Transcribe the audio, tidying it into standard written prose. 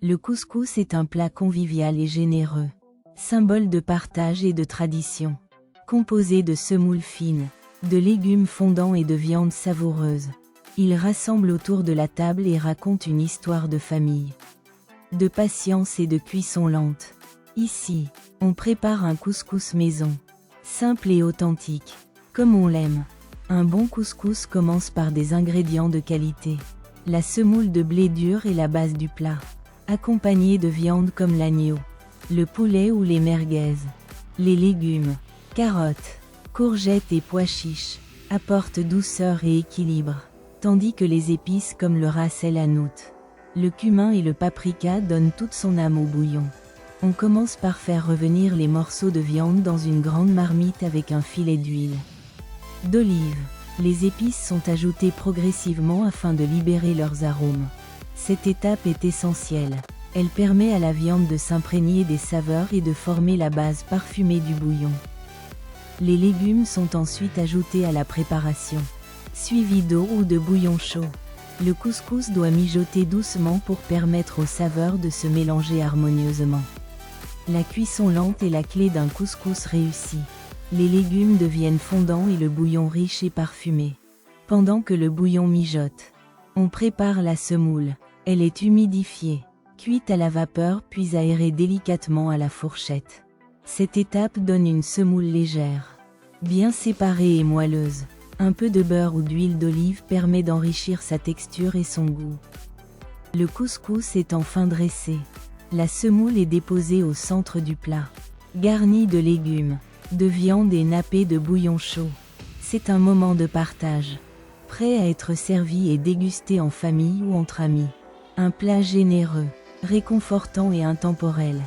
Le couscous est un plat convivial et généreux, symbole de partage et de tradition. Composé de semoules fines, de légumes fondants et de viande savoureuse, il rassemble autour de la table et raconte une histoire de famille, de patience et de cuisson lente. Ici, on prépare un couscous maison, simple et authentique, comme on l'aime. Un bon couscous commence par des ingrédients de qualité. La semoule de blé dur est la base du plat, accompagnée de viande comme l'agneau, le poulet ou les merguez. Les légumes, carottes, courgettes et pois chiches, apportent douceur et équilibre, tandis que les épices comme le ras el hanout, le cumin et le paprika donnent toute son âme au bouillon. On commence par faire revenir les morceaux de viande dans une grande marmite avec un filet d'huile d'olive. Les épices sont ajoutées progressivement afin de libérer leurs arômes. Cette étape est essentielle. Elle permet à la viande de s'imprégner des saveurs et de former la base parfumée du bouillon. Les légumes sont ensuite ajoutés à la préparation, suivis d'eau ou de bouillon chaud. Le couscous doit mijoter doucement pour permettre aux saveurs de se mélanger harmonieusement. La cuisson lente est la clé d'un couscous réussi. Les légumes deviennent fondants et le bouillon riche et parfumé. Pendant que le bouillon mijote, on prépare la semoule. Elle est humidifiée, cuite à la vapeur puis aérée délicatement à la fourchette. Cette étape donne une semoule légère, bien séparée et moelleuse. Un peu de beurre ou d'huile d'olive permet d'enrichir sa texture et son goût. Le couscous est enfin dressé. La semoule est déposée au centre du plat, garnie de légumes, de viande et nappée de bouillon chaud. C'est un moment de partage, prêt à être servi et dégusté en famille ou entre amis. Un plat généreux, réconfortant et intemporel.